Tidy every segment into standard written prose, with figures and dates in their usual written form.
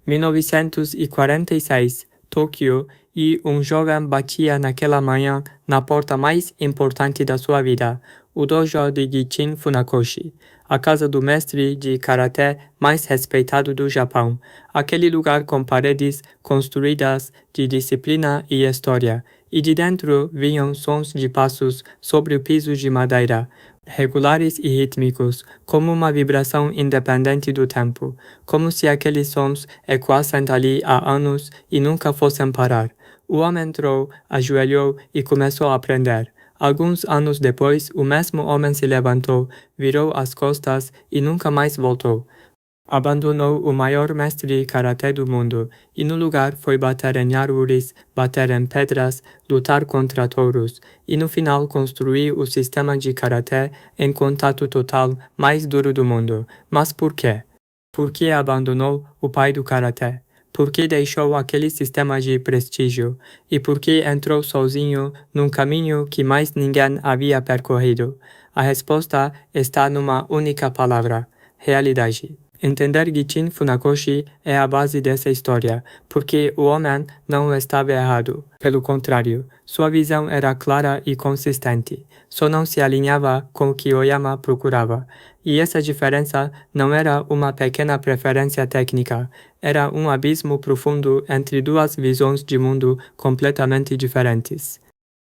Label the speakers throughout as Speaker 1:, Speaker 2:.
Speaker 1: 1946, Tóquio, e jovem batia naquela manhã na porta mais importante da sua vida, o dojo de Gichin Funakoshi, a casa do mestre de karatê mais respeitado do Japão, aquele lugar com paredes construídas de disciplina e história, e de dentro vinham sons de passos sobre o piso de madeira, regulares e rítmicos, como uma vibração independente do tempo, como se aqueles sons ecoassem ali há anos e nunca fossem parar. O homem entrou, ajoelhou e começou a aprender. Alguns anos depois, o mesmo homem se levantou, virou as costas e nunca mais voltou. Abandonou o maior mestre de karatê do mundo e no lugar foi bater em árvores, bater em pedras, lutar contra touros e no final construiu o sistema de karatê em contato total mais duro do mundo. Mas por quê? Por que abandonou o pai do karatê? Por que deixou aquele sistema de prestígio? E por que entrou sozinho num caminho que mais ninguém havia percorrido? A resposta está numa única palavra: realidade. Entender Gichin Funakoshi é a base dessa história, porque o homem não estava errado. Pelo contrário, sua visão era clara e consistente. Só não se alinhava com o que Oyama procurava. E essa diferença não era uma pequena preferência técnica, era um abismo profundo entre duas visões de mundo completamente diferentes.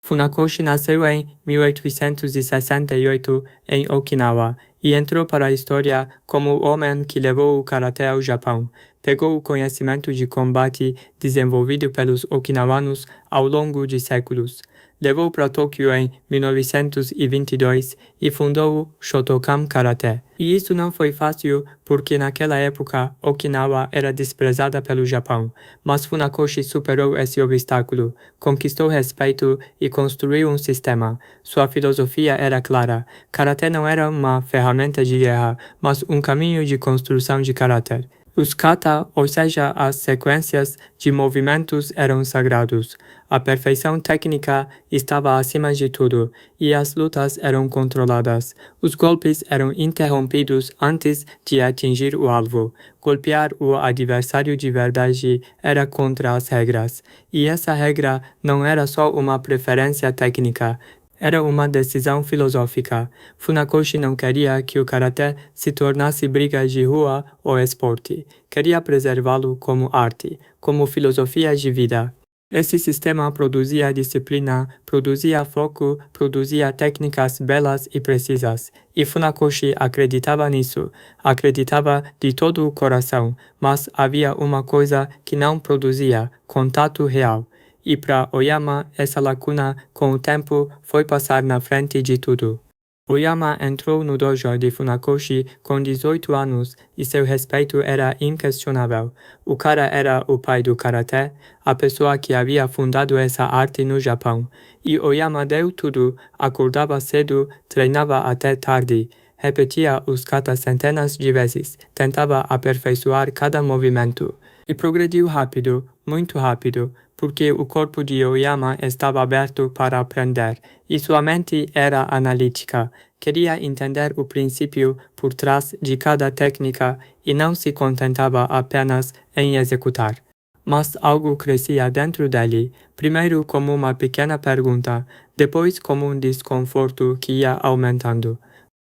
Speaker 1: Funakoshi nasceu em 1868 em Okinawa e entrou para a história como o homem que levou o karatê ao Japão. Pegou o conhecimento de combate desenvolvido pelos okinawanos ao longo de séculos. Levou para Tóquio em 1922 e fundou o Shotokan Karate. E isso não foi fácil porque naquela época Okinawa era desprezada pelo Japão, mas Funakoshi superou esse obstáculo, conquistou respeito e construiu um sistema. Sua filosofia era clara. Karate não era uma ferramenta de guerra, mas um caminho de construção de caráter. Os kata, ou seja, as sequências de movimentos, eram sagrados. A perfeição técnica estava acima de tudo, e as lutas eram controladas. Os golpes eram interrompidos antes de atingir o alvo. Golpear o adversário de verdade era contra as regras. E essa regra não era só uma preferência técnica. Era uma decisão filosófica. Funakoshi não queria que o karatê se tornasse briga de rua ou esporte. Queria preservá-lo como arte, como filosofia de vida. Esse sistema produzia disciplina, produzia foco, produzia técnicas belas e precisas. E Funakoshi acreditava nisso, acreditava de todo o coração, mas havia uma coisa que não produzia: contato real. E para Oyama, essa lacuna, com o tempo, foi passar na frente de tudo. Oyama entrou no dojo de Funakoshi com 18 anos e seu respeito era inquestionável. O cara era o pai do karatê, a pessoa que havia fundado essa arte no Japão. E Oyama deu tudo, acordava cedo, treinava até tarde, repetia os kata centenas de vezes, tentava aperfeiçoar cada movimento. E progrediu rápido, muito rápido, porque o corpo de Oyama estava aberto para aprender, e sua mente era analítica. Queria entender o princípio por trás de cada técnica e não se contentava apenas em executar. Mas algo crescia dentro dele, primeiro como uma pequena pergunta, depois como um desconforto que ia aumentando.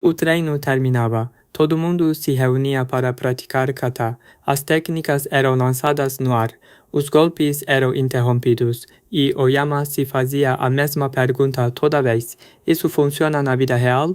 Speaker 1: O treino terminava. Todo mundo se reunia para praticar kata. As técnicas eram lançadas no ar. Os golpes eram interrompidos. E Oyama se fazia a mesma pergunta toda vez. Isso funciona na vida real?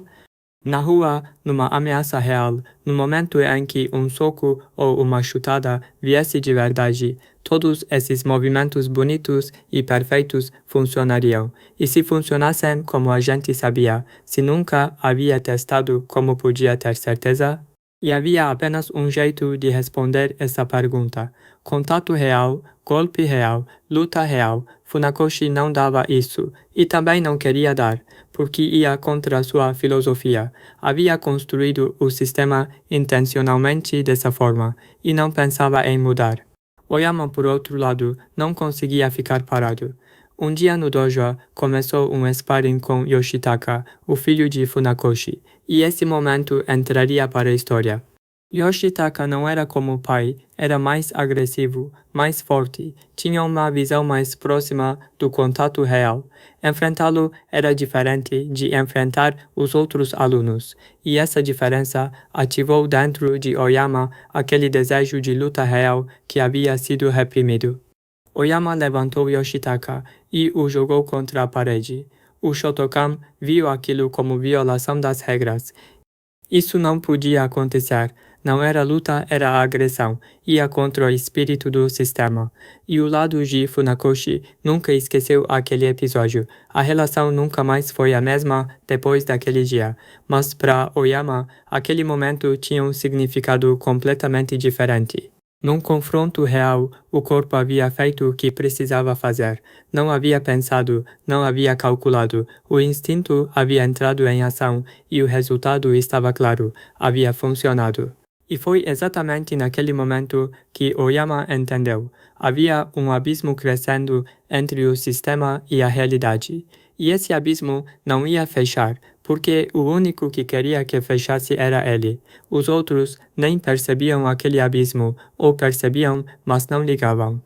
Speaker 1: Na rua, numa ameaça real, no momento em que um soco ou uma chutada viesse de verdade, todos esses movimentos bonitos e perfeitos funcionariam. E se funcionassem como a gente sabia, se nunca havia testado, como podia ter certeza? E havia apenas um jeito de responder essa pergunta: contato real, golpe real, luta real. Funakoshi não dava isso, e também não queria dar, porque ia contra sua filosofia. Havia construído o sistema intencionalmente dessa forma, e não pensava em mudar. Oyama, por outro lado, não conseguia ficar parado. Um dia no dojo, começou um sparring com Yoshitaka, o filho de Funakoshi, e esse momento entraria para a história. Yoshitaka não era como o pai, era mais agressivo, mais forte, tinha uma visão mais próxima do contato real. Enfrentá-lo era diferente de enfrentar os outros alunos, e essa diferença ativou dentro de Oyama aquele desejo de luta real que havia sido reprimido. Oyama levantou Yoshitaka e o jogou contra a parede. O Shotokan viu aquilo como violação das regras. Isso não podia acontecer. Não era luta, era agressão. Ia contra o espírito do sistema. E o lado de Funakoshi nunca esqueceu aquele episódio. A relação nunca mais foi a mesma depois daquele dia. Mas para Oyama, aquele momento tinha um significado completamente diferente. Num confronto real, o corpo havia feito o que precisava fazer. Não havia pensado, não havia calculado. O instinto havia entrado em ação e o resultado estava claro. Havia funcionado. E foi exatamente naquele momento que Oyama entendeu. Havia um abismo crescendo entre o sistema e a realidade. E esse abismo não ia fechar, porque o único que queria que fechasse era ele. Os outros nem percebiam aquele abismo, ou percebiam, mas não ligavam.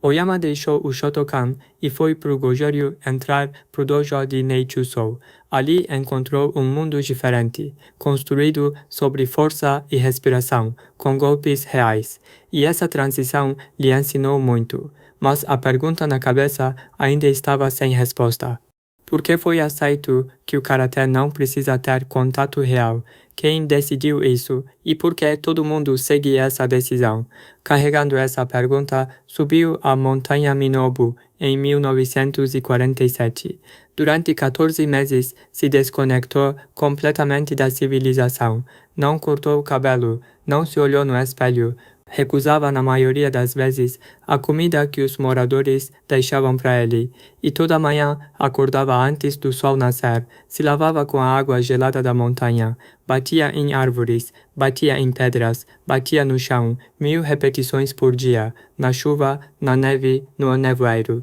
Speaker 1: Oyama deixou o Shotokan e foi pro Goju-ryu entrar pro dojo de Neichusou. Ali encontrou um mundo diferente, construído sobre força e respiração, com golpes reais. E essa transição lhe ensinou muito. Mas a pergunta na cabeça ainda estava sem resposta. Por que foi aceito que o karatê não precisa ter contato real? Quem decidiu isso e por que todo mundo segue essa decisão? Carregando essa pergunta, subiu a montanha Minobu em 1947. Durante 14 meses, se desconectou completamente da civilização. Não cortou o cabelo, não se olhou no espelho. Recusava na maioria das vezes a comida que os moradores deixavam para ele, e toda manhã acordava antes do sol nascer, se lavava com a água gelada da montanha, batia em árvores, batia em pedras, batia no chão, 1000 repetições por dia, na chuva, na neve, no nevoeiro.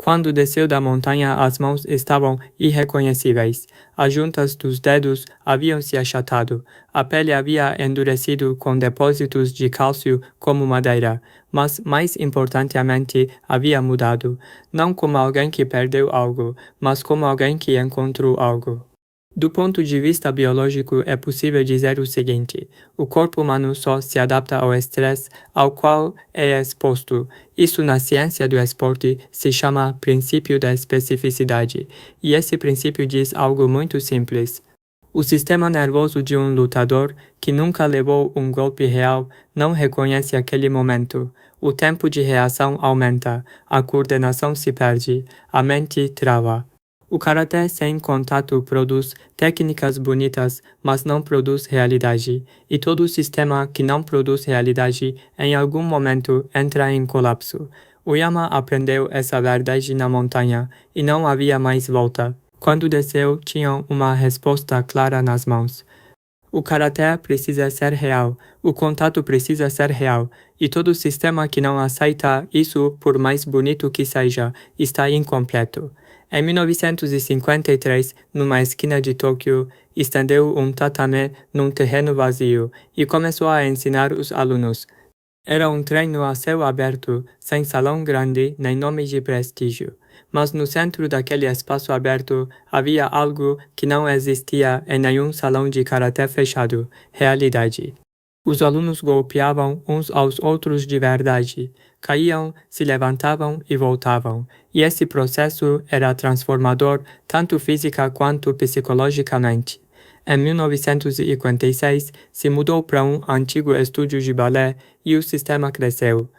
Speaker 1: Quando desceu da montanha, as mãos estavam irreconhecíveis. As juntas dos dedos haviam se achatado. A pele havia endurecido com depósitos de cálcio como madeira. Mas, mais importantemente, havia mudado. Não como alguém que perdeu algo, mas como alguém que encontrou algo. Do ponto de vista biológico, é possível dizer o seguinte: o corpo humano só se adapta ao estresse ao qual é exposto. Isso na ciência do esporte se chama princípio da especificidade, e esse princípio diz algo muito simples. O sistema nervoso de um lutador que nunca levou um golpe real não reconhece aquele momento. O tempo de reação aumenta, a coordenação se perde, a mente trava. O karatê sem contato produz técnicas bonitas, mas não produz realidade, e todo sistema que não produz realidade em algum momento entra em colapso. Oyama aprendeu essa verdade na montanha, e não havia mais volta. Quando desceu, tinha uma resposta clara nas mãos. O karatê precisa ser real, o contato precisa ser real, e todo sistema que não aceita isso, por mais bonito que seja, está incompleto. Em 1953, numa esquina de Tóquio, estendeu um tatame num terreno vazio e começou a ensinar os alunos. Era um treino a céu aberto, sem salão grande nem nome de prestígio. Mas no centro daquele espaço aberto havia algo que não existia em nenhum salão de karatê fechado: realidade. Os alunos golpeavam uns aos outros de verdade, caíam, se levantavam e voltavam, e esse processo era transformador tanto física quanto psicologicamente. Em 1956, se mudou para um antigo estúdio de balé e o sistema cresceu.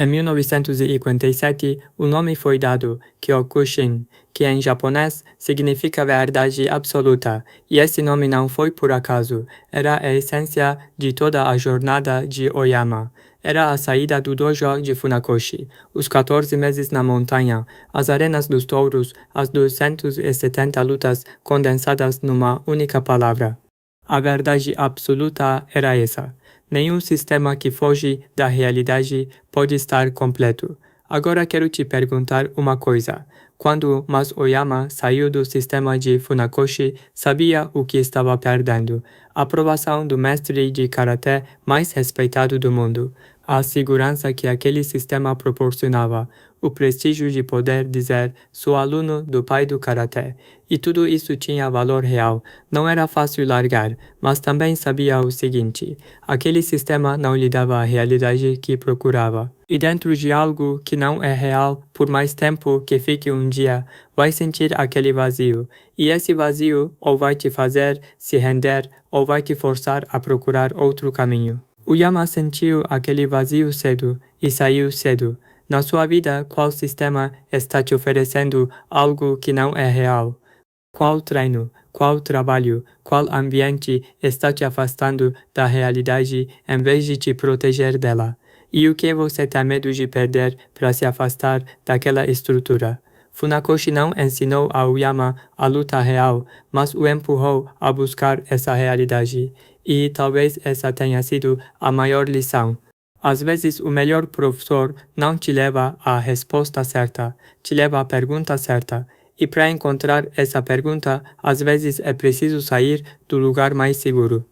Speaker 1: Em 1957, o nome foi dado, Kyokushin, que em japonês significa verdade absoluta, e esse nome não foi por acaso, era a essência de toda a jornada de Oyama. Era a saída do dojo de Funakoshi, os 14 meses na montanha, as arenas dos touros, as 270 lutas condensadas numa única palavra. A verdade absoluta era essa. Nenhum sistema que foge da realidade pode estar completo. Agora quero te perguntar uma coisa. Quando Mas Oyama saiu do sistema de Funakoshi, sabia o que estava perdendo. A aprovação do mestre de karatê mais respeitado do mundo, a segurança que aquele sistema proporcionava, o prestígio de poder dizer sou aluno do pai do karatê. E tudo isso tinha valor real. Não era fácil largar, mas também sabia o seguinte: aquele sistema não lhe dava a realidade que procurava. E dentro de algo que não é real, por mais tempo que fique um dia, vai sentir aquele vazio. E esse vazio ou vai te fazer se render ou vai te forçar a procurar outro caminho. O Yama sentiu aquele vazio cedo e saiu cedo. Na sua vida, qual sistema está te oferecendo algo que não é real? Qual treino, qual trabalho, qual ambiente está te afastando da realidade em vez de te proteger dela? E o que você tem medo de perder para se afastar daquela estrutura? Funakoshi não ensinou a Oyama a luta real, mas o empurrou a buscar essa realidade. E talvez essa tenha sido a maior lição. Às vezes, o melhor professor não te leva à resposta certa, te leva à pergunta certa. E para encontrar essa pergunta, às vezes é preciso sair do lugar mais seguro.